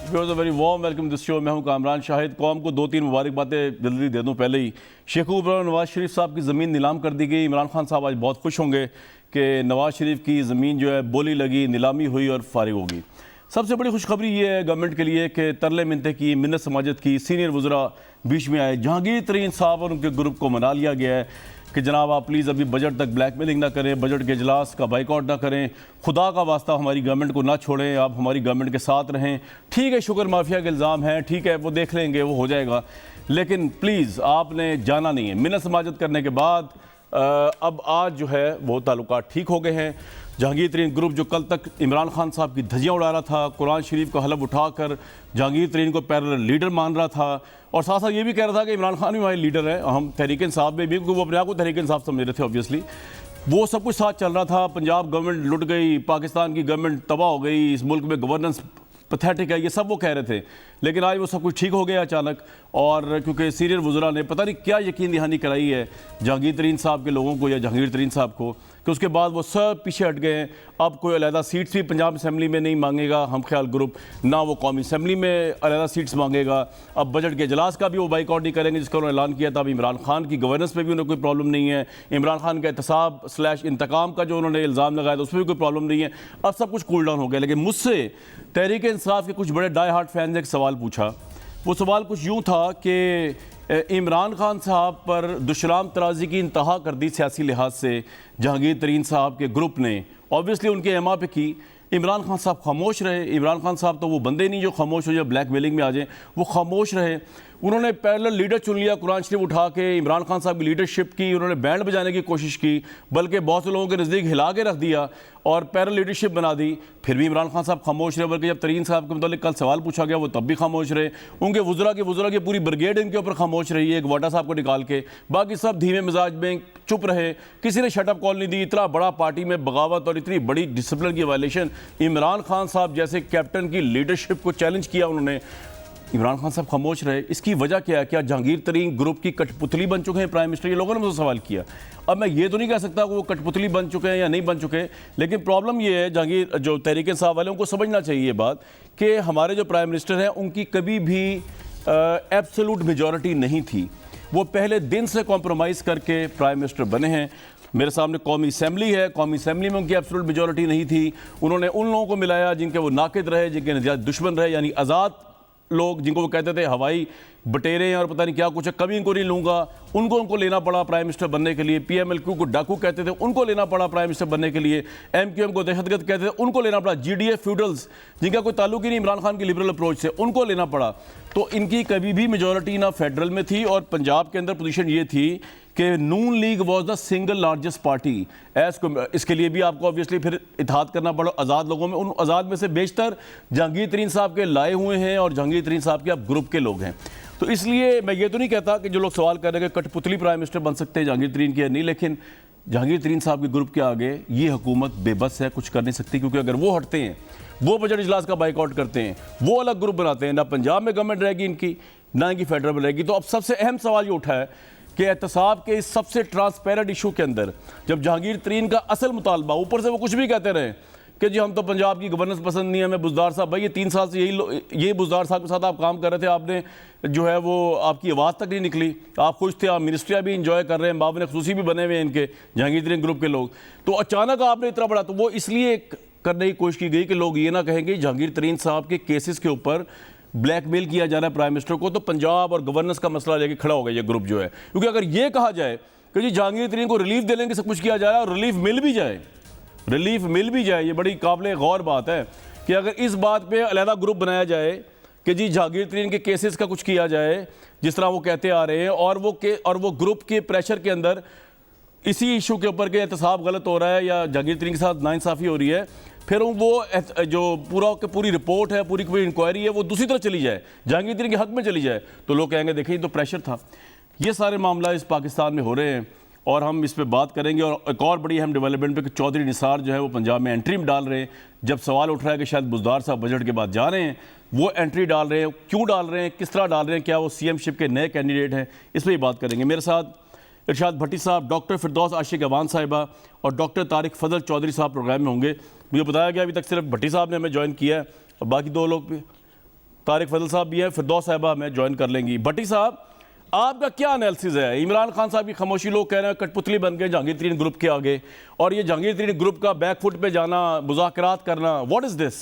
Very warm welcome this show. मैं हूं कामरान शाहिद। कौम को 2-3 मुबारकबादें जल्दी दे दूं। पहले ही शेख नवाज शरीफ साहब की ज़मीन नीलाम कर दी गई। इमरान खान साहब आज बहुत खुश होंगे कि नवाज शरीफ की ज़मीन जो है बोली लगी, नीलामी हुई और फारिग होगी। सबसे बड़ी खुशखबरी ये है गवर्नमेंट के लिए कि तरले मिनते की, मिन्नत समाजत की, सीनियर वज़रा बीच में आए। जहांगीर तरीन साहब और उनके ग्रुप को मना लिया गया है कि जनाब आप प्लीज़ अभी बजट तक ब्लैकमेलिंग ना करें, बजट के इजलास का बाइकआउट ना करें, खुदा का वास्ता हमारी गवर्नमेंट को ना छोड़ें, आप हमारी गवर्नमेंट के साथ रहें। ठीक है, शुगर माफिया के इल्ज़ाम हैं, ठीक है वो देख लेंगे, वो हो जाएगा, लेकिन प्लीज़ आपने जाना नहीं है। मिन्नत समाजत करने के बाद अब आज जो है वो ताल्लुकात ठीक हो गए हैं। जहांगीर तरीन ग्रुप जो कल तक इमरान खान साहब की धज्जियाँ उड़ा रहा था, कुरान शरीफ का हलफ उठाकर जहांगीर तरीन को पैरेलल लीडर मान रहा था और साथ साथ ये भी कह रहा था कि इमरान खान भी हमारे लीडर है, हम तहरीक इंसाफ में भी, क्योंकि वो अपने आप को तहरीक इंसाफ समझ रहे थे ऑब्वियसली। वो सब कुछ साथ चल रहा था। पंजाब गवर्नमेंट लुट गई, पाकिस्तान की गवर्नमेंट तबाह हो गई, इस मुल्क में गवर्नेंस पैथेटिक है, ये सब वो कह रहे थे। लेकिन आज वो सब कुछ ठीक हो गया अचानक, और क्योंकि सीनियर वज़रा ने पता नहीं क्या यकीन दहानी कराई है जहांगीर तरीन साहब के लोगों को या जहांगीर तरीन साहब को, कि उसके बाद वो सब पीछे हट गए हैं। अब कोई अलहदा सीट्स भी पंजाब असम्बली में नहीं मांगेगा हम ख्याल ग्रुप, ना वो कौमी असम्बली में अलहदा सीट्स मांगेगा। अब बजट के इजलास का भी वो बाइकआउट नहीं करेंगे जिसका उन्होंने ऐलान किया था। अब इमरान खान की गवर्नेंस में भी उन्हें कोई प्रॉब्लम नहीं है। इमरान खान का एहतसाब/इंतकाम का जो उन्होंने इल्ज़ाम लगाया था उसमें भी कोई प्रॉब्लम नहीं है। अब सब कुछ कूल डाउन हो गया। लेकिन मुझसे तहरीक इंसाफ के कुछ बड़े डाई हार्ट फैंस ने एक सवाल पूछा। वो सवाल कुछ यूँ था कि इमरान खान साहब पर दुशराम तराजी की इंतहा कर दी सियासी लिहाज से जहांगीर तरीन साहब के ग्रुप ने, ऑब्वियसली उनके एमा पे की। इमरान खान साहब खामोश रहे। इमरान खान साहब तो वो बंदे नहीं जो खामोश हो जाए, ब्लैकमेलिंग में आ जाए, वो खामोश रहे। उन्होंने पैरेलल लीडर चुन लिया, कुरान शरीफ उठा के इमरान खान साहब की लीडरशिप की, उन्होंने बैंड बजाने की कोशिश की, बल्कि बहुत से लोगों के नज़दीक हिला के रख दिया और पैरेलल लीडरशिप बना दी। फिर भी इमरान खान साहब खामोश रहे, बल्कि जब तरीन साहब के मतलब कल सवाल पूछा गया वो तब भी खामोश रहे। उनके वज़रा की पूरी ब्रिगेड इनके ऊपर खामोश रही है, एक वाटा साहब को निकाल के, बाकी सब धीमे मिजाज में चुप रहे। किसी ने शटअप कॉल नहीं दी। इतना बड़ा पार्टी में बगावत और इतनी बड़ी डिसिप्लिन की वायलेशन, इमरान खान साहब जैसे कैप्टन की लीडरशिप को चैलेंज किया उन्होंने, इमरान खान साहब खामोश रहे। इसकी वजह क्या है? क्या जहांगीर तरीन ग्रुप की कठपुतली बन चुके हैं प्राइम मिनिस्टर? ये लोगों ने मुझसे सवाल किया। अब मैं ये तो नहीं कह सकता कि वो कठपुतली बन चुके हैं या नहीं बन चुके, लेकिन प्रॉब्लम ये है जहांगीर जो तहरीक इंसाफ वाले उनको समझना चाहिए ये बात कि हमारे जो प्राइम मिनिस्टर हैं उनकी कभी भी एब्सोल्यूट मेजॉरिटी नहीं थी। वो पहले दिन से कॉम्प्रोमाइज़ करके प्राइम मिनिस्टर बने हैं। मेरे सामने कौमी असम्बली है, कौमी असम्बली में उनकी एब्सोल्यूट मेजॉरिटी नहीं थी। उन्होंने उन लोगों को मिलाया जिनके वो नाकिद रहे, जिनके नजायज़ दुश्मन रहे, यानी आज़ाद लोग जिनको वो कहते थे हवाई बटेरे हैं और पता नहीं क्या कुछ है, कभी इनको नहीं लूँगा, उनको लेना पड़ा प्राइम मिनिस्टर बनने के लिए। PMLQ को डाकू कहते थे, उनको लेना पड़ा प्राइम मिनिस्टर बनने के लिए। MQM को दहशतगर्द कहते थे, उनको लेना पड़ा। GDA फ्यूडल्स जिनका कोई ताल्लुक ही नहीं इमरान खान की लिबरल अप्रोच से, उनको लेना पड़ा। तो इनकी कभी भी मेजॉरिटी ना फेडरल में थी, और पंजाब के अंदर पोजीशन ये थी कि नून League was the single largest party as. इसके लिए भी आपको ऑब्वियसली फिर इत्तेहाद करना पड़ा आज़ाद लोगों में। उन आज़ाद में से बेशतर जहांगीर तरीन साहब के लाए हुए हैं और जहांगीर तरीन साहब के आप ग्रुप के लोग हैं। तो इसलिए मैं ये तो नहीं कहता कि जो लोग सवाल कर रहे हैं कि कठपुतली प्राइम मिनिस्टर बन सकते हैं जहांगीर तरीन के नहीं, लेकिन जहांगीर तरीन साहब के ग्रुप के आगे ये हुकूमत बेबस है, कुछ कर नहीं सकती। क्योंकि अगर वो हटते हैं, वो बजट इजलास का बाइकआउट करते हैं, वो अलग ग्रुप बनाते हैं, ना पंजाब में गवर्नमेंट रहेगी इनकी, ना इनकी फेडरल में रहेगी। तो अब सबसे अहम सवाल ये उठा है कि एहतसाब के इस सबसे ट्रांसपेरेंट इशू के अंदर जब जहांगीर तरीन का असल मुतालबा, ऊपर से वो कुछ भी कहते रहे कि जी हम तो पंजाब की गवर्नेंस पसंद नहीं है, हमें बुज़दार साहब, भाई ये 3 साल से यही बुज़दार साहब के साथ आप काम कर रहे थे, आपने जो है वो आपकी आवाज़ तक नहीं निकली, आप खुश थे, आप मिनिस्ट्रियाँ भी इंजॉय कर रहे हैं, मावन खसूसी भी बने हुए हैं इनके जहांगीर तरीन ग्रुप के लोग। तो अचानक आपने इतना बड़ा, तो वो इसलिए करने की कोशिश की गई कि लोग ये ना कहेंगे जहांगीर तरीन साहब के केसेस के ऊपर ब्लैकमेल किया जा रहा है प्राइम मिनिस्टर को, तो पंजाब और गवर्नेंस का मसला लेके खड़ा हो गया ये ग्रुप जो है। क्योंकि अगर ये कहा जाए कि जी जहांगीर तरीन को रिलीफ दे लेंगे, सब कुछ किया जा रहा है, और रिलीफ मिल भी जाए, ये बड़ी काबिल गौर बात है कि अगर इस बात पे अलहदा ग्रुप बनाया जाए कि जी जहांगीर तरीन के केसेस का कुछ किया जाए जिस तरह वो कहते आ रहे हैं, और वो ग्रुप के प्रेशर के अंदर इसी इशू के ऊपर के एहतसाब गलत हो रहा है या जहांगीर तरीन के साथ नाइंसाफ़ी हो रही है, फिर वो जो पूरी रिपोर्ट है, पूरी इंक्वायरी है, वो दूसरी तरफ चली जाए, जहांगीर तरीन के हक में चली जाए, तो लोग कहेंगे देखिए ये तो प्रेशर था। ये सारे मामला इस पाकिस्तान में हो रहे हैं और हम इस पर बात करेंगे। और एक और बड़ी अहम डेवलपमेंट पे कि चौधरी निसार जो है वो पंजाब में एंट्री डाल रहे हैं। जब सवाल उठ रहा है कि शायद बुज़दार साहब बजट के बाद जा रहे हैं, वो एंट्री डाल रहे हैं, क्यों डाल रहे हैं, किस तरह डाल रहे हैं, क्या वो CM शिप के नए कैंडिडेट हैं, इस पर ही बात करेंगे। मेरे साथ इरशाद भट्टी साहब, डॉक्टर फिरदौस आशिक अवान साहिबा और डॉक्टर तारिक फजल चौधरी साहब प्रोग्राम में होंगे। मुझे बताया गया अभी तक सिर्फ भट्टी साहब ने हमें ज्वाइन किया है और बाकी 2 लोग भी। तारिक फजल साहब भी हैं, फिरदौस साहिबा हमें ज्वाइन कर लेंगी। भट्टी साहब, आपका क्या एनालिसिस है? इमरान खान साहब की खामोशी, लोग कह रहे हैं कठपुतली बन गए जहांगीर तरीन ग्रुप के आगे, और ये जहांगीर तरीन ग्रुप का बैकफुट पे जाना, मुज़ाकरात करना, व्हाट इज दिस?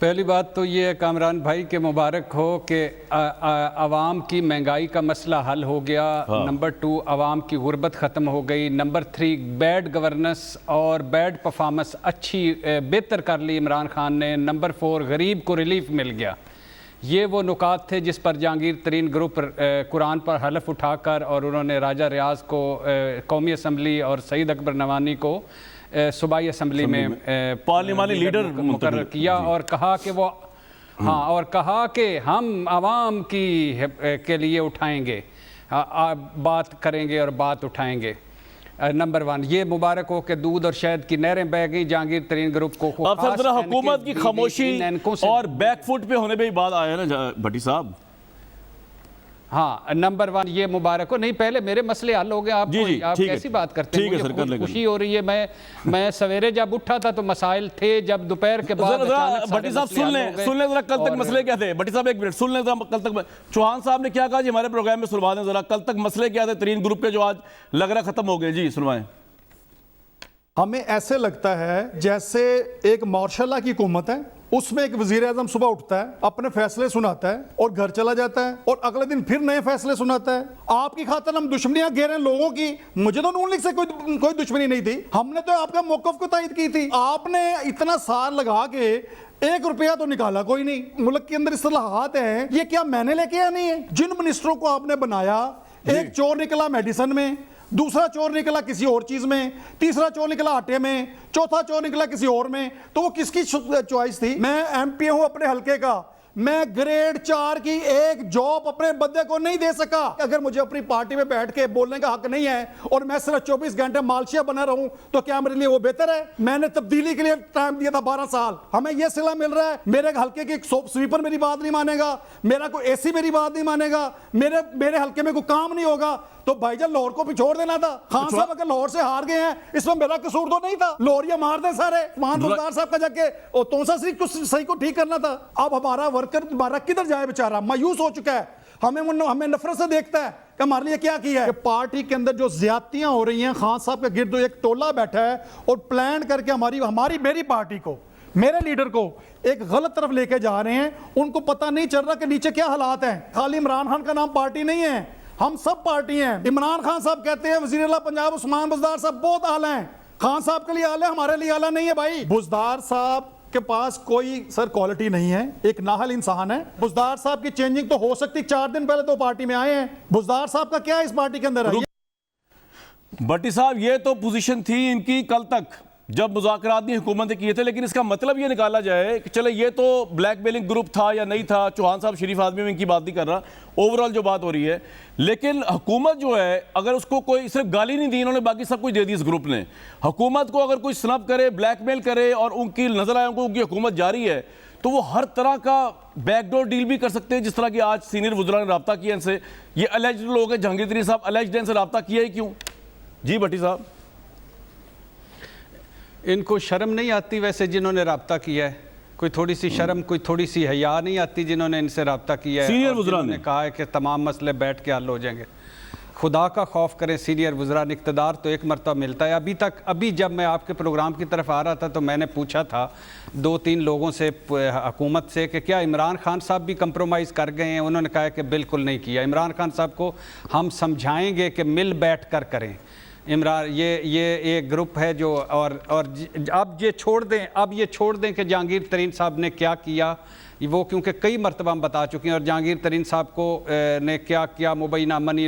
पहली बात तो ये कामरान भाई के मुबारक हो कि आवाम की महंगाई का मसला हल हो गया। नंबर 2, आवाम की गुर्बत ख़त्म हो गई। नंबर 3, बैड गवर्नेंस और बैड परफॉर्मेंस अच्छी बेहतर कर ली इमरान खान ने। नंबर 4, गरीब को रिलीफ मिल गया। ये वो नुकात थे जिस पर जहांगीर तरीन ग्रुप कुरान पर हलफ उठाकर और उन्होंने राजा रियाज को कौमी असम्बली और सईद अकबर नवानी को सूबाई असम्बली में पार्लिमानी लीडर मुकर्रर किया और कहा कि वो और कहा कि हम आवाम की के लिए उठाएंगे, बात करेंगे और बात उठाएंगे। नंबर 1 ये मुबारक हो कि दूध और शहद की नहरें बह गई जहांगीर तरीन ग्रुप को। अब सर जरा हुकूमत की खामोशी और बैकफुट पे होने पे ही बात आया ना भट्टी साहब। हाँ, नंबर 1 ये मुबारक हो। नहीं, पहले मेरे मसले हल हो गए। आप कैसी बात करते हैं? मुझे खुशी हो रही है। मैं सवेरे जब उठा था तो मसाइल थे, जब दोपहर के बाद भट्टी साहब सुन लें जरा कल तक मसले क्या थे। भट्टी साहब एक मिनट सुन लें जरा कल तक। चौहान साहब ने क्या कहा जी हमारे प्रोग्राम में, सुनवा दें जरा, कल तक मसले क्या थे तरीन ग्रुप के जो आज लग रहा खत्म हो गए? जी सुनवाएं। हमें ऐसे लगता है जैसे एक मार्शल की हुकूमत है, उसमें एक वजीर आजम सुबह उठता है, अपने फैसले सुनाता है और घर चला जाता है और अगले दिन फिर नए फैसले सुनाता है। आपकी खातिर हम दुश्मनियां घेरे लोगों की। मुझे तो नून लीग से कोई दुश्मनी नहीं थी, हमने तो आपका मौकफ को तायद की थी। आपने इतना साल लगा के 1 रुपया तो निकाला कोई नहीं। मुल्क के अंदर इस्लाहात हैं, ये क्या मैंने लेके आनी है? जिन मिनिस्टरों को आपने बनाया, एक चोर निकला मेडिसिन में, दूसरा चोर निकला किसी और चीज में, तीसरा चोर निकला आटे में, चौथा चोर निकला किसी और में। तो वो किसकी चॉइस थी? मैं एमपी हूं अपने हलके का, मैं ग्रेड 4 की एक जॉब अपने बंदे को नहीं दे सका। अगर मुझे अपनी पार्टी में बैठ के बोलने का हक नहीं है और मैं सिर्फ 24 घंटे मालशिया बना रहूं तो क्या मेरे लिए वो बेहतर है? मैंने तब्दीली के लिए टाइम दिया था 12 साल, हमें यह सिला मिल रहा है। मेरे हल्के के स्वीपर मेरी बात नहीं मानेगा, मेरा कोई एसी मेरी बात नहीं मानेगा, मेरे हल्के में कोई काम नहीं होगा। तो भाईजान लाहौर को पिछोड़ देना था। खान साहब अगर लाहौर से हार गए हैं, इसमें मेरा कसूर तो नहीं था। लाहौरिया मार दे सारे। बुज़दार साहब का जाके और तोसा सही को ठीक करना था। अब हमारा वर्कर हमारा किधर जाए बेचारा, मायूस हो चुका है। हमें नफरत से देखता है कि हमारे लिए क्या किया है। पार्टी के अंदर जो ज्यादतियां हो रही हैं, खान साहब के गिर्द एक टोला बैठा है और प्लान करके मेरी पार्टी को, मेरे लीडर को एक गलत तरफ लेके जा रहे हैं। उनको पता नहीं चल रहा कि नीचे क्या हालात हैं। खाली इमरान खान का नाम पार्टी नहीं है, हम सब पार्टी हैं। इमरान खान साहब कहते हैं वजीर आला पंजाब उस्मान बुज़दार साहब बहुत आला हैं। खान साहब के लिए आला है, हमारे लिए आला नहीं है भाई। बुज़दार साहब के पास कोई सर क्वालिटी नहीं है, एक नाहल इंसान है। बुज़दार साहब की चेंजिंग तो हो सकती, 4 दिन पहले तो पार्टी में आए हैं। बुज़दार साहब का क्या इस पार्टी के अंदर है? भट्टी साहब ये तो पोजीशन थी इनकी कल तक जब मुज़ाकरात नहीं हुकूमत ने किए थे, लेकिन इसका मतलब ये निकाला जाए कि चले ये तो ब्लैकमेलिंग ग्रुप था या नहीं था। चौहान साहब शरीफ आदमी में इनकी बात नहीं कर रहा, ओवरऑल जो बात हो रही है। लेकिन हुकूमत जो है, अगर उसको कोई सिर्फ गाली नहीं दी इन्होंने, बाकी सब कुछ दे दी इस ग्रुप ने। हुकूमत को अगर कोई स्नब करे, ब्लैकमेल करे और उनकी नजर आए उनकी हुकूमत जारी है, तो वो हर तरह का बैकडोर डील भी कर सकते हैं। जिस तरह की आज सीनियर वज़रा ने रब्ता किया इनसे, ये अलेज्ड लोग हैं, जहांगीर तरीन साहब अलेज्ड इनसे रब्ता किया ही क्यों? जी भट्टी साहब, इनको शर्म नहीं आती वैसे जिन्होंने रब्ता किया है? कोई थोड़ी सी शर्म, कोई थोड़ी सी हया नहीं आती जिन्होंने इनसे रब्ता किया है? सीनियर वज़रा ने कहा है कि तमाम मसले बैठ के हल हो जाएंगे। खुदा का खौफ करें सीनियर वज़रा ने, इक़्तिदार तो एक मरतबा मिलता है। अभी जब मैं आपके प्रोग्राम की तरफ आ रहा था तो मैंने पूछा था 2-3 लोगों से हुकूमत से कि क्या इमरान खान साहब भी कंप्रोमाइज़ कर गए हैं? उन्होंने कहा कि बिल्कुल नहीं किया। इमरान खान साहब को हम समझाएंगे कि मिल बैठ कर करें। इमरान ये एक ग्रुप है जो और अब ये छोड़ दें कि जहांगीर तरीन साहब ने क्या किया वो, क्योंकि कई मरतबा हम बता चुके हैं। और जहांगीर तरीन साहब को ने क्या किया, मुबैना मनी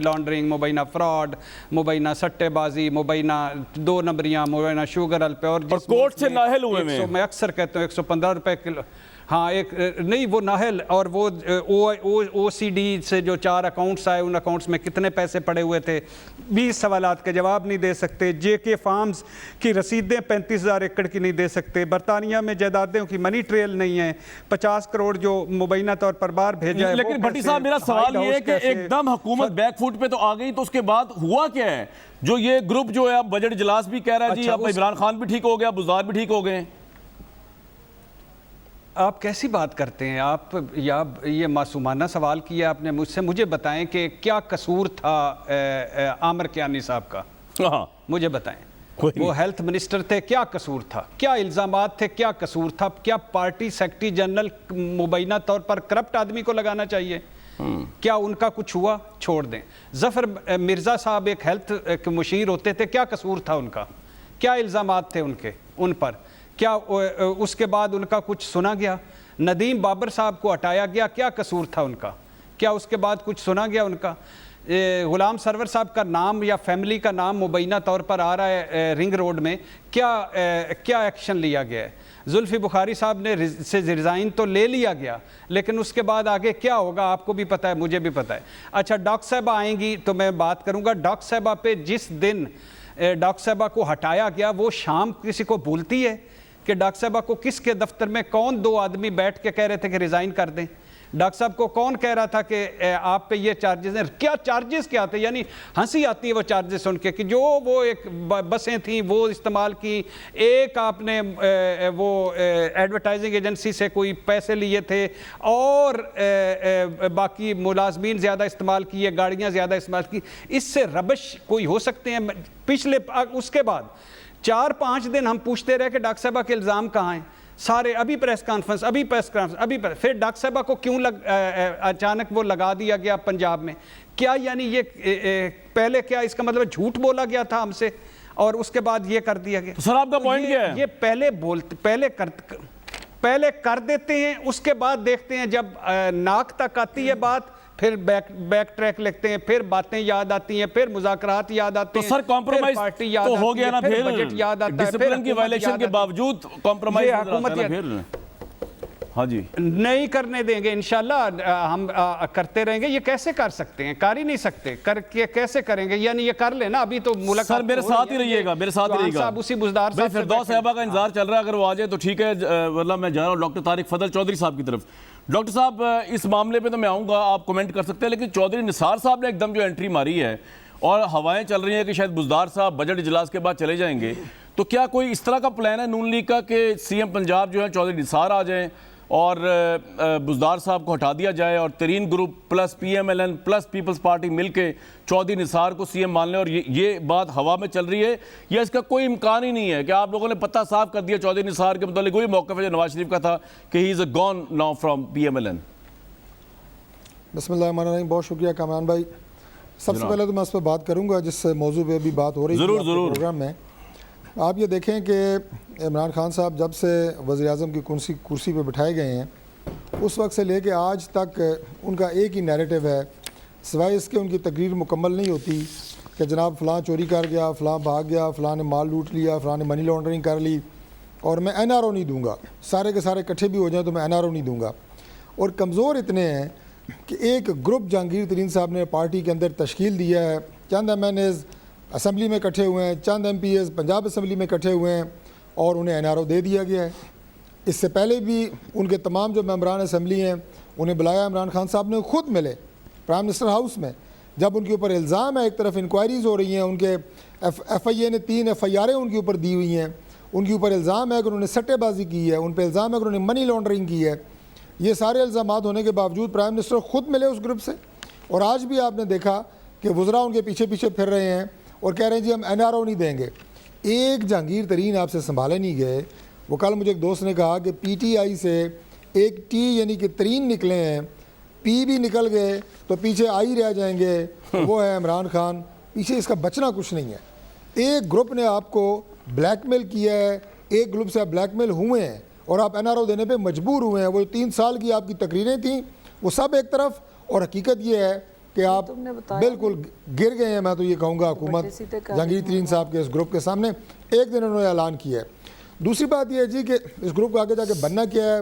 लॉन्ड्रिंग, मुबैना फ्रॉड, मुबैना सट्टेबाजी, मुबैना 2 नंबरियाँ, मुबैना शुगर अल पे, और कोर्ट से नाहल हुए में मैं अक्सर कहता हूँ 115 रुपए किलो। हाँ, एक नहीं वो नाहल, और वो OCD से जो 4 अकाउंट्स आए, उन अकाउंट्स में कितने पैसे पड़े हुए थे, 20 सवालात के जवाब नहीं दे सकते। JK फार्म्स की रसीदें 35,000 एकड़ की नहीं दे सकते। बरतानिया में जायदादों की मनी ट्रेल नहीं है। 50 करोड़ जो मुबैना तौर पर बाहर भेजा है। लेकिन भट्टी साहब मेरा सवाल ये है कि एकदम हुकूमत बैकफुट पे तो आ गई, तो उसके बाद हुआ क्या है? जो ये ग्रुप जो है अब बजट इजलास भी कह रहा है जी, अब इमरान खान भी ठीक हो गया, बुज़दार भी ठीक हो गए। आप कैसी बात करते हैं आप? या ये मासूमाना सवाल किया आपने मुझसे। मुझे बताएं कि क्या कसूर था आमिर कियानी साहब का, हाँ, मुझे बताएं। कोई वो नहीं। हेल्थ मिनिस्टर थे, क्या कसूर था? क्या इल्ज़ामात थे, क्या कसूर था? क्या पार्टी सेक्रेटरी जनरल मुबैना तौर पर करप्ट आदमी को लगाना चाहिए? क्या उनका कुछ हुआ? छोड़ दें। जफर मिर्ज़ा साहब एक हेल्थ के मुशीर होते थे, क्या कसूर था उनका? क्या इल्ज़ामात थे उनके उन पर? क्या उसके बाद उनका कुछ सुना गया? नदीम बाबर साहब को हटाया गया, क्या कसूर था उनका? क्या उसके बाद कुछ सुना गया उनका? गुलाम सरवर साहब का नाम या फैमिली का नाम मुबैना तौर पर आ रहा है रिंग रोड में, क्या एक्शन लिया गया है? जुल्फी बुखारी साहब ने से रिज़ाइन तो ले लिया गया, लेकिन उसके बाद आगे क्या होगा आपको भी पता है, मुझे भी पता है। अच्छा, डॉक्टर साहबा आएंगी तो मैं बात करूंगा। डॉक्टर साहबा पे जिस दिन डॉक्टर साहबा को हटाया गया, वो शाम किसी को भूलती है कि डॉक्टर साहबा को किसके दफ्तर में कौन दो आदमी बैठ के कह रहे थे कि रिज़ाइन कर दें? डॉक्टर साहब को कौन कह रहा था कि आप पे ये चार्जेस हैं? क्या चार्जेस क्या थे? यानी हंसी आती है वो चार्जेस सुन के कि जो वो एक बसें थी वो इस्तेमाल की, एक आपने वो एडवर्टाइजिंग एजेंसी से कोई पैसे लिए थे, और बाकी मुलाजमीन ज़्यादा इस्तेमाल किए, गाड़ियाँ ज़्यादा इस्तेमाल की। इससे रबश कोई हो सकते हैं? पिछले उसके बाद 4-5 दिन हम पूछते रहे कि डॉक्टर साहबा के इल्ज़ाम कहाँ हैं सारे। अभी प्रेस कॉन्फ्रेंस, फिर डॉक्टर साहबा को क्यों अचानक वो लगा दिया गया पंजाब में? क्या यानी ये पहले क्या इसका मतलब झूठ बोला गया था हमसे और उसके बाद ये कर दिया गया? तो सर आपका पॉइंट क्या है? ये पहले कर देते हैं, उसके बाद देखते हैं जब नाक तक आती है बात, फिर बैक ट्रैक लिखते हैं, फिर बातें याद आती हैं, फिर मुज़ाकरात याद आते हैं। तो सर कॉम्प्रोमाइज तो हो गया ना, फिर बजट याद आता है, डिसिप्लिन की वायलेशन के बावजूद कॉम्प्रोमाइज फिर हाँ जी नहीं करने देंगे इंशाल्लाह। हम करते रहेंगे। ये कैसे कर सकते हैं? कर ही नहीं सकते। करके कैसे करेंगे? यानी ये कर लेना। अभी तो मुलाकात सर मेरे साथ ही रहिएगा, मेरे साथ ही रहिएगा। साहब उसी बुज़दार साहब फिरदौस साहबा का इंतजार चल रहा है, अगर वो आ जाए तो ठीक है, वरना मैं जा रहा हूँ डॉक्टर तारिक फजल चौधरी साहब की तरफ। डॉक्टर साहब, इस मामले पे तो मैं आऊँगा, आप कमेंट कर सकते हैं, लेकिन चौधरी निसार साहब ने एकदम जो एंट्री मारी है और हवाएं चल रही हैं कि शायद बुज़दार साहब बजट इजलास के बाद चले जाएंगे, तो क्या कोई इस तरह का प्लान है नून लीग का कि सीएम पंजाब जो है चौधरी निसार आ जाएं और बुज़दार साहब को हटा दिया जाए और Tareen group plus PMLN plus people's party मिलके चौधरी निसार को सीएम मान लें? और ये बात हवा में चल रही है या इसका कोई इम्कान ही नहीं है कि आप लोगों ने पत्ता साफ कर दिया चौधरी निसार के मतलब? वही मौक़िफ़ है जो नवाज शरीफ का था कि he is a gone now from PMLN। बिस्मिल्लाहिर्रहमानिर्रहीम। बहुत शुक्रिया कामरान भाई। सबसे पहले तो मैं उस पर बात करूँगा जिस मौजू पे अभी बात हो रही है प्रोग्राम में। आप ये देखें कि इमरान खान साहब जब से वज़ीर-ए-आज़म की कुर्सी पे बिठाए गए हैं, उस वक्त से लेके आज तक उनका एक ही नैरेटिव है, सिवाय इसके उनकी तकरीर मुकम्मल नहीं होती कि जनाब फ़लाँ चोरी कर गया, फ़लाँ भाग गया, फ़लाँ ने माल लूट लिया, फ़लाँ ने मनी लॉन्ड्रिंग कर ली और मैं NRO नहीं दूंगा। सारे के सारे इकट्ठे भी हो जाएँ तो मैं NRO नहीं दूंगा। और कमज़ोर इतने हैं कि एक ग्रुप जहांगीर तरीन साहब ने पार्टी के अंदर तश्कील दिया है, चंद MNAs असम्बली में इकट्ठे हुए हैं, चंद MPs पंजाब असम्बली में इकट्ठे हुए हैं और उन्हें NRO दे दिया गया है। इससे पहले भी उनके तमाम जो मेंबरान असम्बली हैं उन्हें बुलाया इमरान खान साहब ने, खुद मिले प्राइम मिनिस्टर हाउस में। जब उनके ऊपर इल्ज़ाम है, एक तरफ इंक्वायरीज़ हो रही हैं, उनके FIA ने 3 FIRएं उनके ऊपर दी हुई हैं, उनके ऊपर इल्ज़ाम है कि उन्होंने सट्टेबाजी की है, उन पर इल्ज़ाम है कि उन्होंने मनी लॉन्ड्रिंग की है। ये सारे इल्ज़ाम होने के बावजूद प्राइम मिनिस्टर खुद मिले उस ग्रुप से। और आज भी आपने देखा कि वज़रा उनके पीछे पीछे फिर रहे हैं और कह रहे हैं जी हम NRO नहीं देंगे। एक जहांगीर तरीन आपसे संभाले नहीं गए। वो कल मुझे एक दोस्त ने कहा कि PTI से एक T यानी कि तरीन निकले हैं, P भी निकल गए तो पीछे I रह जाएंगे, वो है इमरान खान। पीछे इसका बचना कुछ नहीं है। एक ग्रुप ने आपको ब्लैकमेल किया है, एक ग्रुप से आप ब्लैकमेल हुए हैं और आप NRO देने पे मजबूर हुए हैं। वो 3 साल की आपकी तकरीरें थी वो सब एक तरफ, और हकीकत ये है कि आप बिल्कुल गिर गए हैं। मैं तो ये कहूँगा हुकूमत जहांगीर तरीन साहब के इस ग्रुप के सामने एक दिन उन्होंने ऐलान किया है। दूसरी बात यह है जी कि इस ग्रुप को आगे जाके बनना क्या है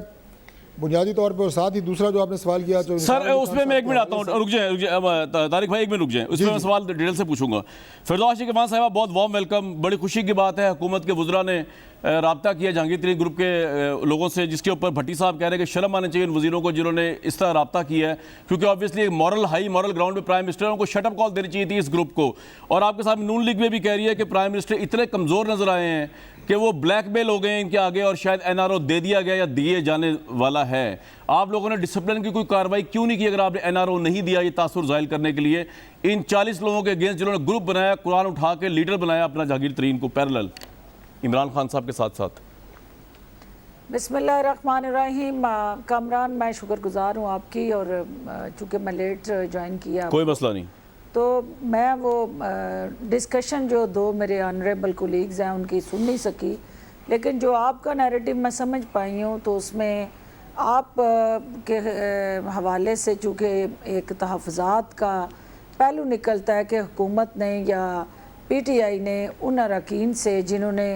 बुनियादी तौर पर, और साथ ही दूसरा जो आपने सवाल किया तो सर उसमें मैं 1 मिनट आता हूँ, रुक जाए तारिक भाई 1 मिनट रुक जाए, उसमें मैं सवाल डिटेल से पूछूंगा। फिरदौस शेखवान साहिबा, बहुत वार्म वेलकम। बड़ी खुशी की बात है हुकूमत के वज़रा ने रब्ता किया जहांगीर तरीन ग्रुप के लोगों से, जिसके ऊपर भट्टी साहब कह रहे हैं कि शर्म आनी चाहिए उन वज़ीरों को जिन्होंने इस तरह रब्ता किया है, क्योंकि ऑब्वियसली एक हाई मॉरल ग्राउंड पे प्राइम मिनिस्टर को शटअप कॉल देनी चाहिए थी इस ग्रुप को। और आपके साथ नून लीग में भी कह रही है कि प्राइम मिनिस्टर इतने कमज़ोर नजर आए हैं कि वो ब्लैकमेल हो गए इनके आगे और शायद एनआरओ दे दिया गया या दिए जाने वाला है। आप लोगों ने डिसिप्लिन की कोई कार्रवाई क्यों नहीं की अगर आपने एनआरओ नहीं दिया ये तासुर जाहिर करने के लिए इन 40 लोगों के अगेंस्ट जिन्होंने ग्रुप बनाया, कुरान उठा के लीडर बनाया अपना जहांगीर तरीन को पैरेलल इमरान खान साहब के साथ साथ? बिस्मिल्लाहिर्रहमानिर्रहीम। कामरान, मैं शुक्रगुजार हूँ आपकी, और चूँकि मैं लेट ज्वाइन किया कोई मसला नहीं, तो मैं वो डिस्कशन जो दो मेरे ऑनरेबल कोलीग्स हैं उनकी सुन नहीं सकी, लेकिन जो आपका नैरेटिव मैं समझ पाई हूँ तो उसमें आप के हवाले से चूँकि एक तहफ़्फ़ुज़ात का पहलू निकलता है कि हुकूमत ने या पीटीआई ने उन अरकान से जिन्होंने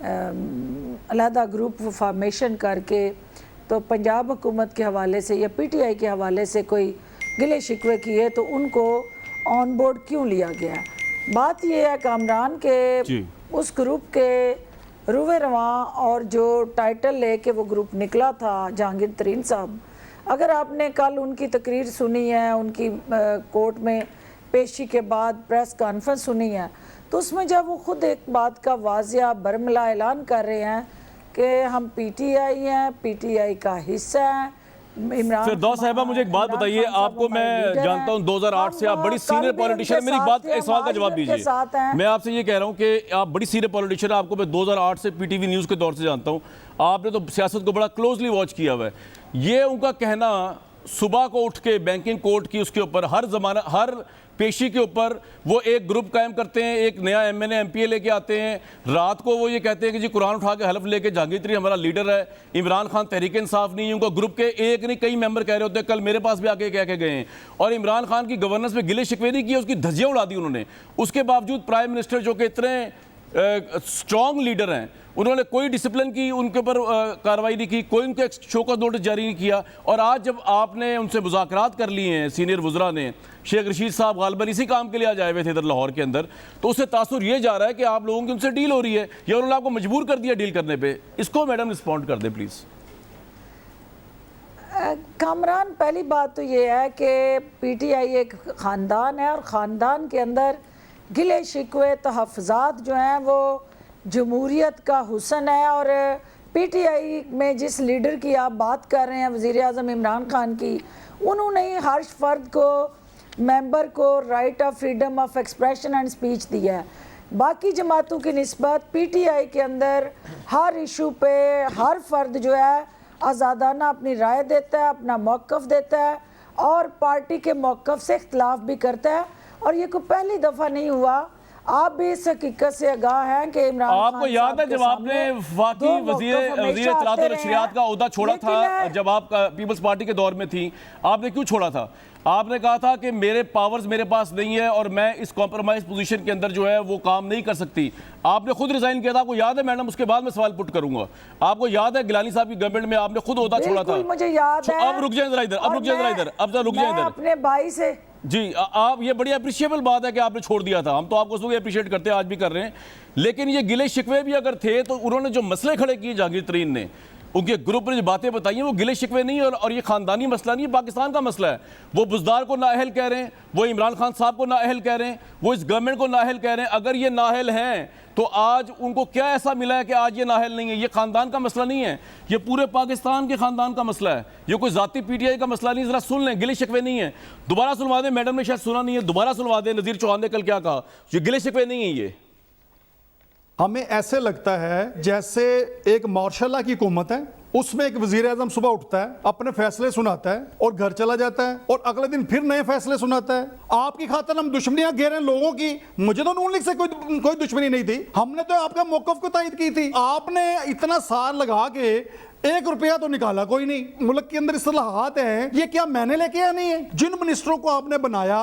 अलहदा ग्रुप फॉर्मेशन करके तो पंजाब हुकूमत के हवाले से या पीटीआई के हवाले से कोई गिले शिकवे किए तो उनको ऑन बोर्ड क्यों लिया गया। बात यह है कामरान के उस ग्रुप के रुवे रवां और जो टाइटल लेके वो ग्रुप निकला था जहांगीर तरीन साहब, अगर आपने कल उनकी तकरीर सुनी है, उनकी कोर्ट में पेशी के बाद प्रेस कॉन्फ्रेंस सुनी है, तो उसमें जब वो खुद एक बात का वाजिया बरमला ऐलान कर रहे हैं कि हम पीटीआई हैं, पीटीआई का हिस्सा हैं, इमरान फिरदौस साहिबा मुझे एक बात बताइए, आपको मैं जानता हूं 2008 से आप बड़ी सीनियर पॉलिटिशियन, मेरी बात एक सवाल का जवाब दीजिए। मैं आपसे ये कह रहा हूं कि आप बड़ी सीनियर पॉलिटिशियन, आपको मैं 2008 से पीटीवी न्यूज़ के दौर से जानता हूं, आपने तो सियासत को बड़ा क्लोजली वॉच किया हुआ है। ये उनका कहना सुबह को उठ के बैंकिंग कोर्ट की उसके ऊपर हर पेशी के ऊपर वो एक ग्रुप कायम करते हैं, एक नया एमएनए एमपीए लेके आते हैं, रात को वो ये कहते हैं कि जी कुरान उठा के हलफ लेके जहांगीर तरीन हमारा लीडर है, इमरान खान तहरीक इंसाफ नहीं है, उनका ग्रुप के एक नहीं कई मेंबर कह रहे होते हैं, कल मेरे पास भी आके कह के गए हैं, और इमरान खान की गवर्नेंस में गिले शिकवे नहीं किए, उसकी धज्जियां उड़ा दी उन्होंने। उसके बावजूद प्राइम मिनिस्टर जो कि इतने स्ट्रॉन्ग लीडर हैं, उन्होंने कोई डिसिप्लिन की उनके ऊपर कार्रवाई नहीं की, कोई उनके शोकत नोटिस जारी नहीं किया। और आज जब आपने उनसे मुज़ाकरात कर लिए हैं सीनियर वज़रा ने, शेख रशीद साहब गालबन इसी काम के लिए आ जाए हुए थे इधर लाहौर के अंदर, तो उससे तासुर ये जा रहा है कि आप लोगों की उनसे डील हो रही है या उन्होंने आपको मजबूर कर दिया डील करने पर। इसको मैडम रिस्पॉन्ड कर दें प्लीज़। कामरान, पहली बात तो ये है कि पीटीआई एक ख़ानदान है और ख़ानदान के अंदर गिले शिकवे तहफ़्फ़ुज़ात जो हैं वो जमहूरियत का हुस्न है। और पीटीआई में जिस लीडर की आप बात कर रहे हैं, वज़ीर आज़म इमरान खान की, उन्होंने ही हर फर्द को, मेंबर को right of freedom of expression and speech दिया है। बाकी जमातों की निस्बत पीटीआई के अंदर हर इशू पे हर फर्द जो है आज़ादाना अपनी राय देता है, अपना मौक़िफ़ देता है और पार्टी के मौक़िफ़ से इख्तिलाफ भी करता है। और ये कोई पहली दफ़ा नहीं हुआ, आप भी इस हकीकत से आगाह हैं कि इमरान आपको याद है जब आपने वफाकी वज़ीर इत्तलात और नशरियात का ओहदा छोड़ा था, जब आप पीपल्स पार्टी के दौर में थी, आपने क्यों छोड़ा था? आपने कहा था कि मेरे पावर्स मेरे पास नहीं है और मैं इस कॉम्प्रोमाइज पोजीशन के अंदर जो है वो काम नहीं कर सकती। आपने खुद रिजाइन किया था, आपको याद है मैडम? उसके बाद मैं सवाल पुट करूंगा। आपको याद है गिलानी साहब की गवर्नमेंट में आपने खुद ओहदा छोड़ा था? मुझे याद है। अब रुक जाए जरा इधर, अब रुक जाए जरा इधर, अब जरा रुक जाए इधर। अपने भाई से जी, आप, ये बड़ी अप्रिशिएबल बात है कि आपने छोड़ दिया था, हम तो आपको उसको अप्रिशिएट करते हैं, आज भी कर रहे हैं। लेकिन ये गिले शिकवे भी अगर थे तो उन्होंने जो मसले खड़े किए जहांगीर तरीन ने, उनके ग्रुप ने जो बातें बताई हैं वो गिले शिकवे नहीं और ये खानदानी मसला नहीं है, पाकिस्तान का मसला है। वो बुज़दार को नाअहल कह रहे हैं, वो इमरान खान साहब को नाअहल कह रहे हैं, वो इस गवर्नमेंट को नाअहल कह रहे हैं। अगर ये नाअहल हैं तो आज उनको क्या ऐसा मिला है कि आज ये नाअहल नहीं है? ये खानदान का मसला नहीं है, ये पूरे पाकिस्तान के खानदान का मसला है, ये कोई ज़ाती पीटीआई का मसला नहीं। ज़रा सुन लें, गिले शिकवे नहीं है। दोबारा सुनवा दें, मैडम ने शायद सुना नहीं है, दोबारा सुनवा दें। नज़ीर चौहान ने कल क्या कहा? ये गिले शिकवे नहीं है। ये हमें ऐसे लगता है जैसे एक मार्शल की हुकूमत है, उसमें एक वजीर आजम सुबह उठता है, अपने फैसले सुनाता है और घर चला जाता है और अगले दिन फिर नए फैसले सुनाता है। आपकी खातिर हम दुश्मनियां घेर रहे हैं लोगों की। मुझे तो नून लीग से कोई दुश्मनी नहीं थी, हमने तो आपका मौक़िफ़ को तायद की थी। आपने इतना साल लगा के 1 रुपया तो निकाला कोई नहीं। मुल्क के अंदर इस्लाहात हैं, ये क्या मैंने लेके आया नहीं है? जिन मिनिस्टरों को आपने बनाया,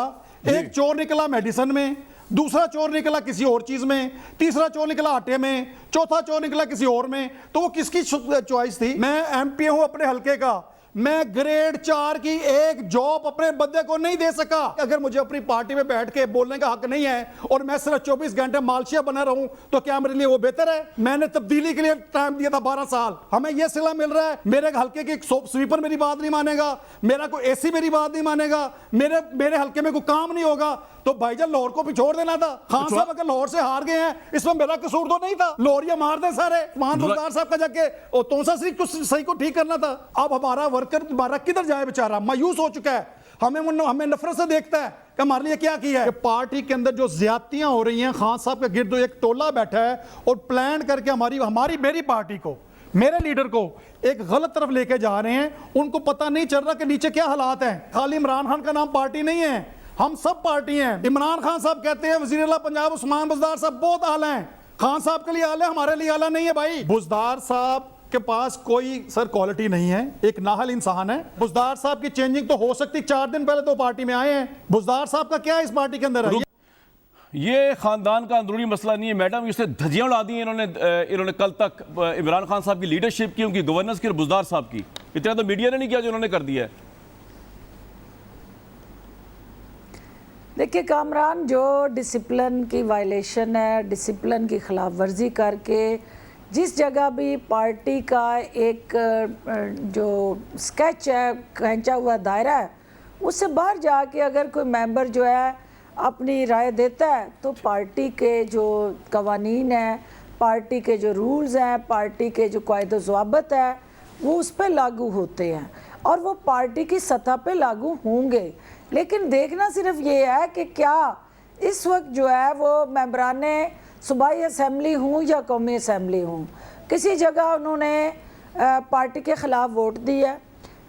एक चोर निकला मेडिसिन में, दूसरा चोर निकला किसी और चीज में, तीसरा चोर निकला आटे में, चौथा चोर निकला किसी और में, तो वो किसकी चॉइस थी? मैं एमपी हूं अपने हलके का, मैं ग्रेड 4 की एक जॉब अपने बंदे को नहीं दे सका। अगर मुझे अपनी पार्टी में बैठ के बोलने का हक नहीं है और मैं सिर्फ 24 घंटे मालशिया बना रहूं तो क्या मेरे लिए वो बेहतर है? मैंने तब्दीली के लिए टाइम दिया था 12 साल। हमें यह सिला मिल रहा है, मेरे हल्के के स्वीपर मेरी बात नहीं मानेगा, मेरा कोई एसी मेरी बात नहीं मानेगा, मेरे हल्के में कोई काम नहीं होगा, तो भाईजान लाहौर को पिछोड़ देना था। खान साहब अगर लाहौर से हार गए हैं, इसमें मेरा कसूर तो नहीं था। लाहौरिया मार दे सारे। मान बुजदार साहब का जाके और तोसा सही को ठीक करना था। अब हमारा वर्कर हमारा किधर जाए बेचारा, मायूस हो चुका है। हमें नफरत से देखता है कि हमारे लिए क्या किया है। पार्टी के अंदर जो ज्यादतियां हो रही हैं, खान साहब के गिर्द एक टोला बैठा है और प्लान करके मेरी पार्टी को, मेरे लीडर को एक गलत तरफ लेके जा रहे हैं। उनको पता नहीं चल रहा कि नीचे क्या हालात हैं। खाली इमरान खान का नाम पार्टी नहीं है, हम सब पार्टी हैं। इमरान खान साहब कहते हैं वजीर आला पंजाब उस्मान बुजदार साहब बहुत आला हैं। खान साहब के लिए आला है, हमारे लिए आला नहीं है भाई। बुजदार साहब के पास कोई सर क्वालिटी नहीं है, एक नाहल इंसान है। बुजदार साहब की चेंजिंग तो हो सकती, 4 दिन पहले तो पार्टी में आए हैं। बुजदार साहब का क्या है इस पार्टी के अंदर है? ये खानदान का अंदरूनी मसला नहीं है मैडम, इससे धज्जियां उड़ा दी इन्होंने कल तक इमरान खान साहब की लीडरशिप की, उनकी गवर्नेंस की और बुजदार साहब की। इतना तो मीडिया ने नहीं किया जो उन्होंने कर दिया है। देखिए कामरान, जो डिसिप्लिन की वायलेशन है, डिसिप्लिन की खिलाफ वर्जी करके जिस जगह भी पार्टी का एक जो स्केच है, खींचा हुआ दायरा है, उससे बाहर जाके अगर कोई मेंबर जो है अपनी राय देता है तो पार्टी के जो कवानीन हैं, पार्टी के जो रूल्स हैं, पार्टी के जो कायदे ज़वाबित है, वो उस पर लागू होते हैं और वो पार्टी की सतह पे लागू होंगे। लेकिन देखना सिर्फ ये है कि क्या इस वक्त जो है वो मेंबराने सूबाई असम्बली हूँ या कौमी असम्बली हूँ, किसी जगह उन्होंने पार्टी के ख़िलाफ़ वोट दिया,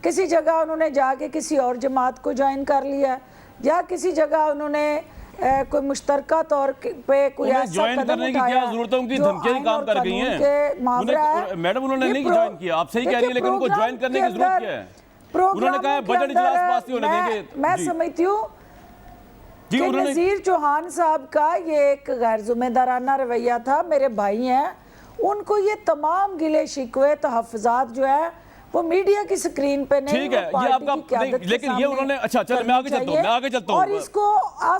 किसी जगह उन्होंने जाके किसी और जमात को ज्वाइन कर लिया, या किसी जगह उन्होंने कोई मुश्तरका तौर पे कोई ऐसा कदम उठाया जो आइन और कानून के मामला है। मैडम उन्होंने नहीं ज्वाइन किया, आप सही कह रही है, लेकिन उनको ज्वाइन करने की जरूरत क्या है? उन्होंने कहा बजट इजलास पास नहीं होने देंगे। मैं समझती हूँ कि नज़ीर चौहान साहब का ये एक गैर जिम्मेदाराना रवैया था। मेरे भाई हैं, उनको ये तमाम गिले शिकवे तहफ़्फ़ुज़ात जो है वो मीडिया की स्क्रीन पे नहीं, ठीक है, ये आपका लेकिन ये उन्होंने अच्छा चलो मैं आगे चलता हूँ, और इसको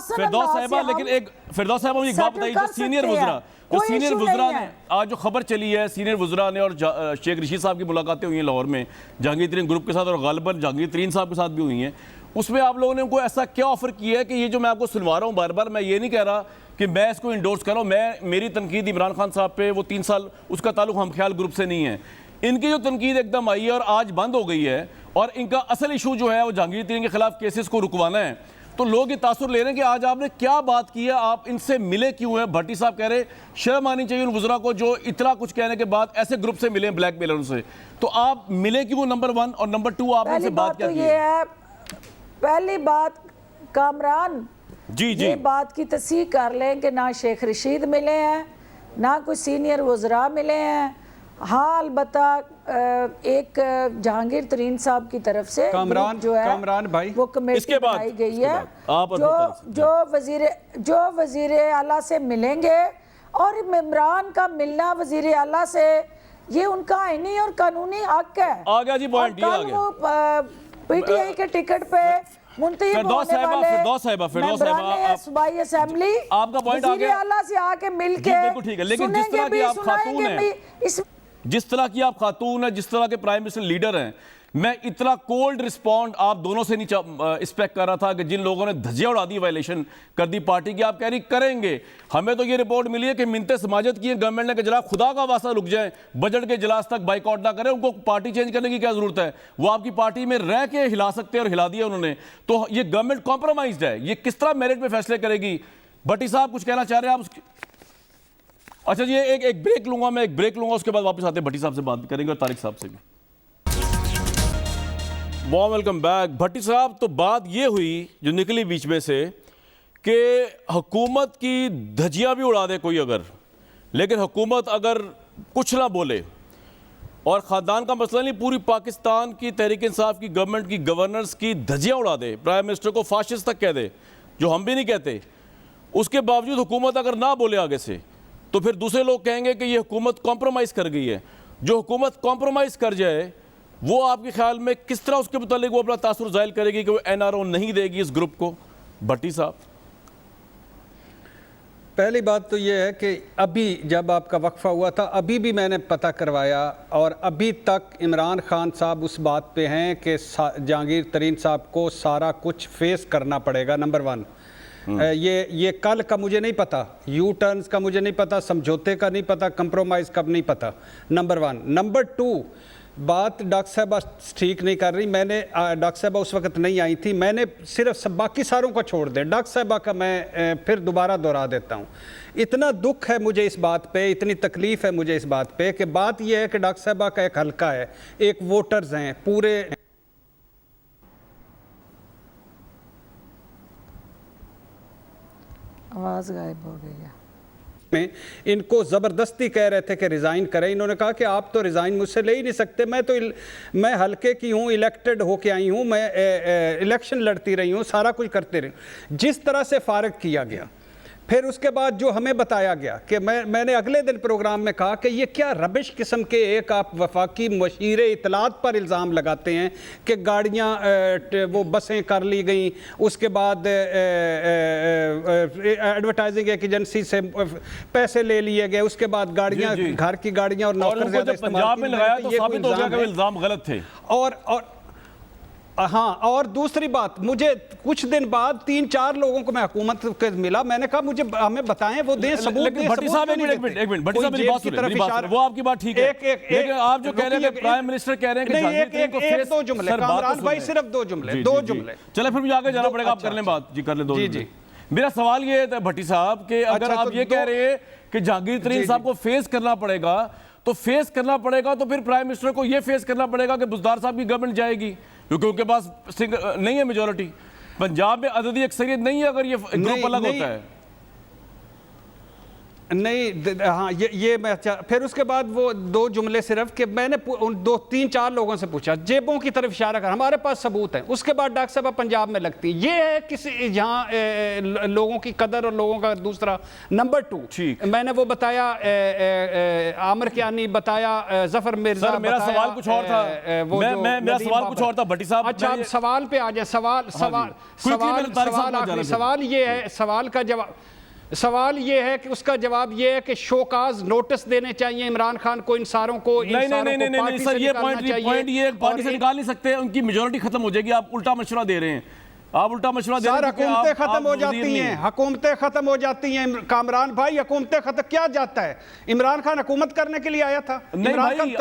फिरदौस साहिबा, लेकिन एक फिरदौस साहिबा मुझे एक बात बताइए, जो सीनियर वुज़रा ने आज जो खबर चली है, सीनियर वुज़रा ने और शेख रशीद साहब की मुलाकातें हुई हैं लाहौर में जहांगीर तरीन ग्रुप के साथ और गालिबन जहांगीर तरीन साहब के साथ भी हुई हैं, उसमें आप लोगों ने उनको ऐसा क्या ऑफर किया है कि ये जो मैं आपको सुनवा रहा हूँ बार बार, मैं ये नहीं कह रहा कि मैं इसको इंडोर्स कर रहा हूँ, मेरी तनकीद इमरान खान साहब पे वो 3 साल उसका ताल्लुक हम ख्याल ग्रुप से नहीं है, इनकी जो तनकीद एकदम आई है और आज बंद हो गई है और इनका असल इशू जो है वो जहांगीर तरीन के खिलाफ केसेस को रुकवाना है, तो लोग ये तासुर ले रहे हैं कि आज आपने क्या बात की है, आप इनसे मिले क्यों हैं? भट्टी साहब कह रहे शर्म आनी चाहिए उन वुज़रा को जो इतना कुछ कहने के बाद ऐसे ग्रुप से मिले, ब्लैकमेलर से, तो आप मिले क्यों? नंबर 1 और नंबर 2 आपने इनसे बात क्या की है? पहली बात कामरान जी ये बात की तस्दीक कर लें कि ना शेख रशीद मिले हैं, ना कोई सीनियर वुज़रा मिले हैं। हाँ अलबत्ता एक जहांगीर तरीन साहब की तरफ से जो है कामरान भाई वो कमेटी बनाई गई है जो वजीर आला से मिलेंगे, और इमरान का मिलना वजीर आला से ये उनका आईनी और कानूनी हक है। आ गया जी पॉइंट, ये आ गया। पीटीआई के टिकट पे सूबाई असेंबली आपका पॉइंट आ गया, आला से आके मिलके बिल्कुल ठीक है, लेकिन जिस तरह की आप खातून हैं, जिस तरह की आप खातून हैं, जिस तरह के प्राइम मिनिस्टर लीडर हैं, मैं इतना कोल्ड रिस्पॉन्ड आप दोनों से नहीं एक्सपेक्ट कर रहा था कि जिन लोगों ने धज्जियां उड़ा दी, वायलेशन कर दी पार्टी की, आप कह रही करेंगे। हमें तो ये रिपोर्ट मिली है कि मिन्नतें समाजत की है गवर्नमेंट ने कि जरा खुदा का वास्ता रुक जाए, बजट के इजलास तक बाइकआउट ना करें, उनको पार्टी चेंज करने की क्या जरूरत है? वो आपकी पार्टी में रह के हिला सकते हैं और हिला दिया उन्होंने, तो ये गवर्नमेंट कॉम्प्रोमाइज्ड है, ये किस तरह मेरिट पे फैसले करेगी? भट्टी साहब कुछ कहना चाह रहे हैं आप? अच्छा जी एक ब्रेक लूंगा, मैं एक ब्रेक लूंगा, उसके बाद वापस आते हैं, भट्टी साहब से बात करेंगे और तारिक साहब से भी। Warm welcome back. भट्टी साहब, तो बात ये हुई जो निकली बीच में से कि हुकूमत की धज्जियां भी उड़ा दे कोई अगर, लेकिन हुकूमत अगर कुछ ना बोले, और ख़ानदान का मसला नहीं, पूरी पाकिस्तान की तहरीक इंसाफ की गवर्नमेंट की गवर्नर्स की धज्जियां उड़ा दे, प्राइम मिनिस्टर को फाशिस्ट तक कह दे, जो हम भी नहीं कहते, उसके बावजूद हुकूमत अगर ना बोले आगे से, तो फिर दूसरे लोग कहेंगे कि ये हुकूमत कॉम्प्रोमाइज़ कर गई है। जो हुकूमत कॉम्प्रोमाइज़ कर जाए वो आपके ख्याल में किस तरह उसके मुतालिक वो अपना तासुर जाहिर करेगी कि वो NRO नहीं देगी इस ग्रुप को? भट्टी साहब, पहली बात तो ये है कि अभी जब आपका वक्फा हुआ था, अभी भी मैंने पता करवाया और अभी तक इमरान खान साहब उस बात पे हैं कि जहांगीर तरीन साहब को सारा कुछ फेस करना पड़ेगा। नंबर 1, ये कल का मुझे नहीं पता, यू टर्न्स का मुझे नहीं पता, समझौते का नहीं पता, कंप्रोमाइज़ का नहीं पता। नंबर 1। नंबर 2, बात डॉक्टर साहबा ठीक नहीं कर रही। मैंने डॉक्टर साहबा उस वक्त नहीं आई थी, मैंने सिर्फ सब बाकी सारों को छोड़ दे, डॉक्टर साहबा का मैं फिर दोबारा दोहरा देता हूँ। इतना दुख है मुझे इस बात पे, इतनी तकलीफ़ है मुझे इस बात पे कि बात यह है कि डॉक्टर साहबा का एक हल्का है, एक वोटर्स हैं पूरे। आवाज़ गायब हो गई है। में इनको ज़बरदस्ती कह रहे थे कि रिज़ाइन करें। इन्होंने कहा कि आप तो रिज़ाइन मुझसे ले ही नहीं सकते, मैं हल्के की हूँ, इलेक्टेड होके आई हूँ, मैं इलेक्शन लड़ती रही हूँ, सारा कुछ करते रही। जिस तरह से फारग किया गया, फिर उसके बाद जो हमें बताया गया कि मैंने अगले दिन प्रोग्राम में कहा कि ये क्या रबिश किस्म के एक आप वफाकी मशीर इतलात पर इल्ज़ाम लगाते हैं कि गाड़ियाँ वो बसें कर ली गई, उसके बाद एडवर्टाइजिंग एक एजेंसी से पैसे ले लिए गए, उसके बाद गाड़ियाँ घर की गाड़ियाँ और नौकर ज़्यादा पंजाब में लगाया तो साबित हो गया कि इल्ज़ाम गलत थे। और हाँ, और दूसरी बात, मुझे कुछ दिन बाद 3-4 लोगों को मैं हुकूमत के मिला, मैंने कहा मुझे हमें बताएं, वो दें सबूत दें। भट्टी साहब, एक मिनट, भट्टी साहब, मेरी बात सुनिए, वो आपकी बात ठीक है, लेकिन आप जो कह रहे हैं प्राइम मिनिस्टर कह रहे हैं कि नहीं, एक दो जुमले, कामरान भाई, सिर्फ दो जुमले। चले फिर मुझे आगे जाना पड़ेगा, आप कर लें बात जी, कर लें 2 जुमले। मेरा सवाल ये है भट्टी साहब कि अगर आप ये कह रहे हैं कि जहांगीर तरीन साहब को फेस करना पड़ेगा, तो फेस करना पड़ेगा तो फिर प्राइम मिनिस्टर को ये फेस करना पड़ेगा कि बुज़दार साहब की गवर्नमेंट जाएगी, क्योंकि उनके पास नहीं है मेजॉरिटी। पंजाब में अददी अक्सरियत नहीं है अगर ये ग्रुप अलग होता है। नहीं, हाँ, ये मैं अच्छा। फिर उसके बाद वो 2 जुमले सिर्फ कि मैंने उन 2-3-4 लोगों से पूछा, जेबों की तरफ इशारा कर, हमारे पास सबूत है। उसके बाद डॉक्टर साहब पंजाब में लगती, ये है किसी यहाँ लोगों की कदर और लोगों का दूसरा। नंबर 2, मैंने वो बताया, आमिर कियानी बताया, जफर मिर्जा, मेरा सवाल कुछ और था, मेरा सवाल कुछ और था भट्टी साहब। अच्छा, आप सवाल पे आ जाए। सवाल ये है कि उसका जवाब ये है कि शोकाज नोटिस देने चाहिए इमरान खान को, इन सारों को। नहीं सर, ये पॉइंट ये पार्टी से निकाल नहीं सकते, उनकी मेजॉरिटी खत्म हो जाएगी। आप उल्टा मशवरा दे रहे हैं, आप उल्टा मशवरा दे रहे हैं। हुकूमतें खत्म हो जाती हैं, हुकूमतें खत्म हो जाती हैं कामरान भाई, हुकूमतें खत्म क्या जाता है? इमरान खान हुकूमत करने के लिए आया था। नहीं भाई,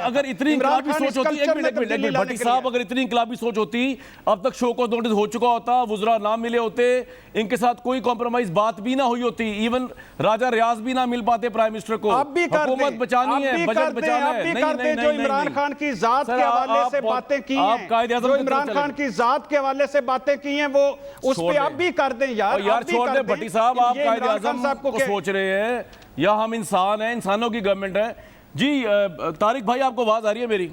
अगर इतनी इंकलाबी सोच होती, एक मिनट भट्टी साहब, अगर इतनी इंकलाबी सोच होती, अब तक शो को नोटिस हो चुका होता, वुज़रा ना मिले होते, इनके साथ कोई कॉम्प्रोमाइज बात भी ना हुई होती, इवन राजा रियाज भी ना मिल पाते प्राइम मिनिस्टर को। हुकूमत बचानी है, बजट बचाना है। जो इमरान खान की जात के हवाले से बातें की हैं, जो इमरान खान की जात के से बातें की हैं, वो उस पे आप भी कर दें यार छोड़ दें भट्टी साहब। आप कायदे आज़म को सोच रहे हैं या हम इंसान हैं, इंसानों की गवर्नमेंट है जी। तारिक भाई, आपको आवाज आ रही है मेरी?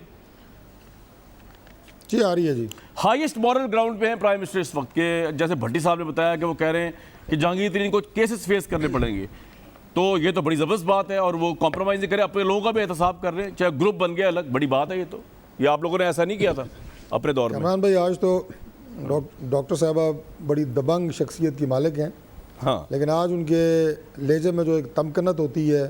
जी आ रही है जी। हाईएस्ट मॉरल ग्राउंड पे हैं प्राइम मिनिस्टर इस वक्त के, जैसे भट्टी साहब ने बताया कि वो कह रहे हैं कि जहांगीर तरीन को केसेस फेस करने पड़ेंगे, तो ये तो बड़ी जबरदस्त बात है और वो कॉम्प्रोमाइज नहीं करे, अपने लोगों का भी एहतसाब कर रहे हैं, चाहे ग्रुप बन गया अलग, बड़ी बात है। ये आप लोगों ने ऐसा नहीं किया था अपने दौर में। इमरान भाई, आज तो डॉक्टर साहबा बड़ी दबंग शख्सियत की मालिक हैं, हाँ, लेकिन आज उनके लहजे में जो एक तमकनत होती है,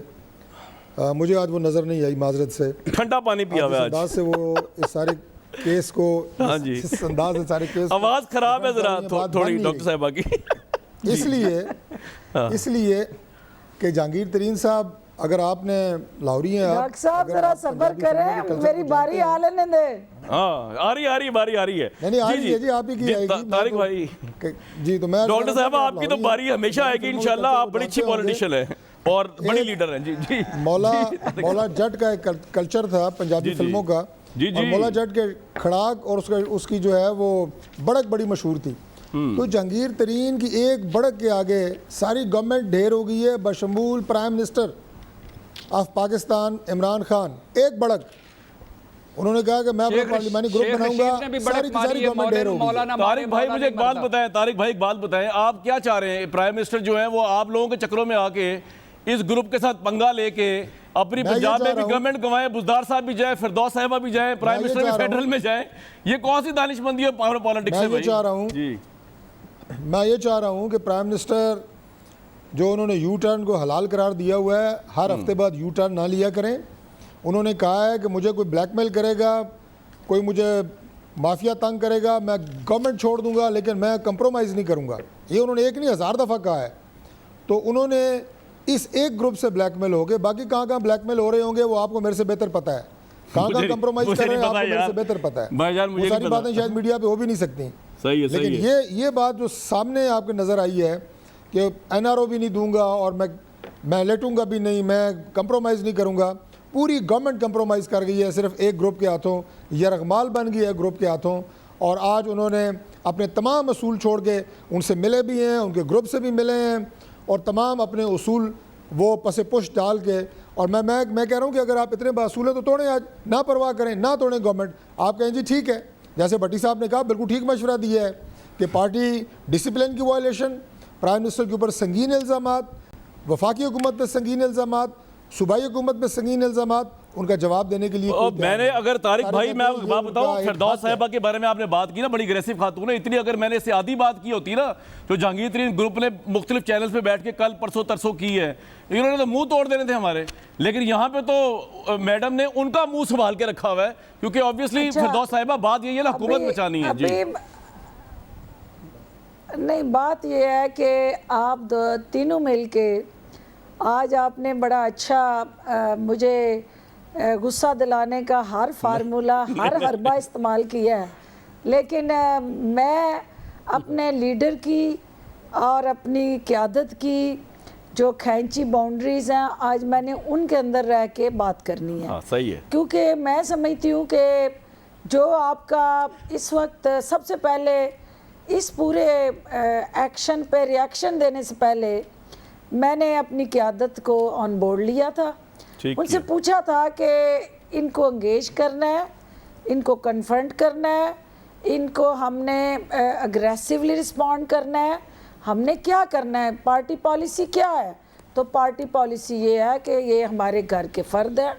मुझे आज वो नज़र नहीं आई, माजरत से। ठंडा पानी पिया हुआ अंदाज से वो इस सारे केस को, हाँ जी, इस अंदाज से सारे केस, आवाज़ खराब है जरा थोड़ी डॉक्टर साहबा की। इसलिए कि जहांगीर तरीन साहब, अगर आपने लाहौरी हैं, डॉक्टर साहब जरा सब्र करें, मेरी बारी आ लेने दे। हाँ, आ रही बारी आ रही है। नहीं आ रही है जी, आप ही की आएगी तारिक भाई जी। तो मैं डॉक्टर साहब, आपकी तो बारी हमेशा आएगी इंशाल्लाह, आप बड़ी अच्छी पॉलिटिशियन हैं और बड़ी लीडर हैं जी। मौला जट का एक कल्चर था पंजाबी फिल्मों का, और मौला जट के खड़ाक और उसकी जो है वो बढ़क बड़ी मशहूर थी। तो जहांगीर तरीन की एक बढ़क के आगे सारी गवर्नमेंट ढेर हो गई है, बशमूल Prime Minister of Pakistan Imran Khan. एक बढ़क उन्होंने कहा कि मैं अपना पार्लिमानी ग्रुप बनाऊंगा, सारी की सारी गवर्नमेंट ढेर होगी। तारिक भाई, मुझे एक बात बताएं, तारिक भाई एक बात बताएं, आप क्या चाह रहे हैं? प्राइम मिनिस्टर जो है वो आप लोगों के चक्रों में आके इस ग्रुप के साथ पंगा लेके अपनी मैं ये पंजाब में चाह भी रहा हूं- गवर्नमेंट गंवाए, बुजदार साहब भी जाए, फिरदौस साहिबा भी जाए, प्राइम मैं ये मिनिस्टर भी चाह रहा फेडरल में जाए, ये कौन सी दानिशमंदी है पावर पॉलिटिक्स मैं है ये भाई? चाह रहा हूं- जी मैं ये चाह रहा हूँ कि प्राइम मिनिस्टर जो उन्होंने यू टर्न को हलाल करार दिया हुआ है, हर हफ्ते बाद यू टर्न ना लिया करें। उन्होंने कहा है कि मुझे कोई ब्लैकमेल करेगा, कोई मुझे माफिया तंग करेगा, मैं गवर्नमेंट छोड़ दूंगा लेकिन मैं कंप्रोमाइज़ नहीं करूंगा। ये उन्होंने एक नहीं 1000 दफ़ा कहा है। तो उन्होंने इस एक ग्रुप से ब्लैकमेल हो गए, बाकी कहाँ कहाँ ब्लैकमेल हो रहे होंगे वो आपको मेरे से बेहतर पता है। कहाँ कहाँ कंप्रोमाइज़ कर रहे हैं आपको मेरे से बेहतर पता है। भाईजान, मुझे वो नहीं सारी पता। बातें शायद मीडिया पे हो भी नहीं सकती। सही है, सही लेकिन है। ये बात जो सामने आपके नज़र आई है कि NRO भी नहीं दूंगा और मैं लेटूंगा भी नहीं, मैं कंप्रोमाइज़ नहीं करूंगा। पूरी गवर्नमेंट कंप्रोमाइज़ कर गई है सिर्फ एक ग्रुप के हाथों, यरगमाल बन गई है ग्रुप के हाथों। और आज उन्होंने अपने तमाम असूल छोड़ के उनसे मिले भी हैं, उनके ग्रुप से भी मिले हैं और तमाम अपने उसूल वो पसे पुश डाल के। और मैं कह रहा हूँ कि अगर आप इतने बासूल हैं तो तोड़ें, आज ना परवाह करें, ना तोड़ें गवर्नमेंट। आप कहें जी ठीक है, जैसे भट्टी साहब ने कहा बिल्कुल ठीक मशवरा दिया है कि पार्टी डिसिप्लिन की वायलेशन, प्राइम मिनिस्टर के ऊपर संगीन इल्ज़ामात, वफाकी हुकूमत पे संगीन इल्ज़ामात, सूबाई हुकूमत पे संगीन इल्ज़ामात, उनका जवाब देने के लिए और मैंने अगर तारिक भाई मैं ये बात बताऊं, उनका एक फिरदौस हक है। साहिबा के बारे में आपने बात की ना, बड़ी अग्रेसिव खातून है, इतनी अगर मैंने इससे आधी बात की होती ना जो जहांगीर तरीन ग्रुप ने मुख्तलिफ चैनल्स पे बैठ के कल परसों तरसों की है, इन्होंने तो मुंह तोड़ देने थे हमारे। लेकिन यहाँ पे तो मैडम ने उनका मुंह संभाल के रखा हुआ है, क्योंकि ऑब्वियसली अच्छा, फिरदौस साहिबा बात यही है ना, हुकूमत अभी- बचानी है। जी अभी नहीं, बात ये है कि आप तीनों मिलके आज आपने बड़ा अच्छा मुझे गुस्सा दिलाने का हर फार्मूला हर हरबा इस्तेमाल किया है। लेकिन मैं अपने लीडर की और अपनी क़यादत की जो खैंची बाउंड्रीज़ हैं, आज मैंने उनके अंदर रह के बात करनी है। हाँ, सही है। क्योंकि मैं समझती हूँ कि जो आपका इस वक्त सबसे पहले इस पूरे एक्शन पे रिएक्शन देने से पहले मैंने अपनी क़यादत को ऑन बोर्ड लिया था, ठीक उनसे है। पूछा था कि इनको एंगेज करना है, इनको कन्फ्रंट करना है, इनको हमने अग्रेसिवली रिस्पॉन्ड करना है, हमने क्या करना है, पार्टी पॉलिसी क्या है। तो पार्टी पॉलिसी ये है कि ये हमारे घर के फ़र्द हैं,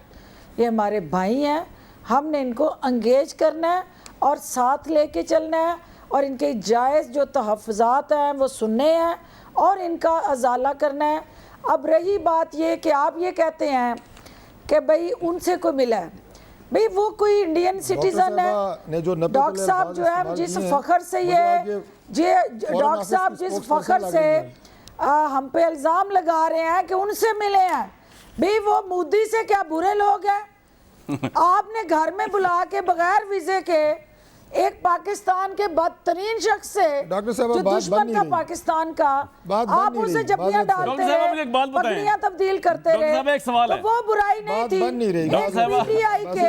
ये हमारे भाई हैं, हमने इनको एंगेज करना है और साथ लेके चलना है और इनके जायज़ जो तहफ़्फ़ुज़ात हैं वो सुनने हैं और इनका अजाला करना है। अब रही बात ये कि आप ये कहते हैं कि भाई उनसे कोई मिला है, भाई वो कोई इंडियन सिटीज़न है। डॉक्टर साहब जो है जिस फ़ख्र से डॉक्टर साहब जिस फ़ख्र से हम पे इल्ज़ाम लगा रहे हैं कि उनसे मिले हैं, भाई वो मोदी से क्या बुरे लोग हैं? आपने घर में बुला के बगैर वीज़े के एक पाकिस्तान के बदतरीन शख्स से डॉक्टर साहब, जो बात दुश्मन बन नहीं का रही। पाकिस्तान का, बात बन आप नहीं उसे रही। जब्बियां बात डालते डॉक्टर साहब, मुझे रहे, एक बात बताएं। पत्नियां तब्दील करते डॉक्टर रहे, साहब, एक सवाल तो है। वो बुराई नहीं बात थी। बन नहीं रही। एक डॉक्टर साहब, पीटीआई के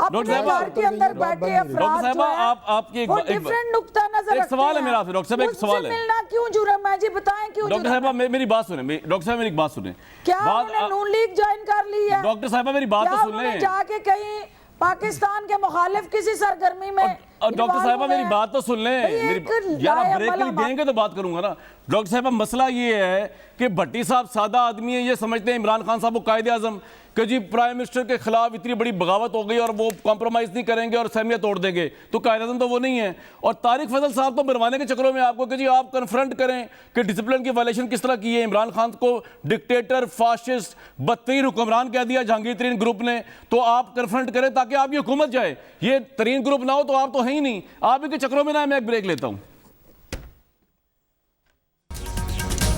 अपने साहब, घर के अंदर बात बन बैठे नहीं रही। अफराद डॉक्टर जो साहब, हैं, आपकी एक वो बात- डिफरेंट नुक्ता नजर एक रखते सवाल है हैं। मेरा आपसे, डॉक्टर साहब, एक मुझसे सवाल है। मिलना क्यों जुर्म है जी, बताएं क्यों डॉक्टर जुर्म साहब है? मेरी बात सुने, डॉक्टर साहब मेरी एक बात सुने। क्या बात उन्होंने नून लीग ज्वाइन कर ली है? डॉक्टर साहब मेरी बात क्या तो सुन उन्होंने लें। जाके कहीं पाकिस्तान के मुखालिफ किसी सरगर्मी में और डॉक्टर इन्वॉल्व साहबा हुए मेरी हैं? बात तो सुन लें। भाई मेरी एक यार आप लाए ब्रेक अमल भी देंगे तो बात करूंगा ना। डॉक्टर साहब मसला ये है कि भट्टी साहब सादा आदमी है, ये समझते हैं इमरान खान साहब को कायदे आजम कि जी प्राइम मिनिस्टर के खिलाफ इतनी बड़ी बगावत हो गई और वो कॉम्प्रोमाइज़ नहीं करेंगे और सहमियत तोड़ देंगे, तो कायदे आजम तो वो नहीं है। और तारिक फजल साहब तो मरवाने के चक्करों में आपको कि जी आप कन्फ्रंट करें कि डिसिप्लिन की वायलेशन किस तरह की है, इमरान खान को डिक्टेटर, फाशिस्ट, बदतरीन हुक्मरान कह दिया जहांगीर तरीन ग्रुप ने, तो आप कन्फ्रंट करें ताकि आपकी हुकूमत जाए। ये तरीन ग्रुप ना हो तो आप तो है ही नहीं। आप इनके चक्करों में ना, मैं एक ब्रेक लेता हूँ।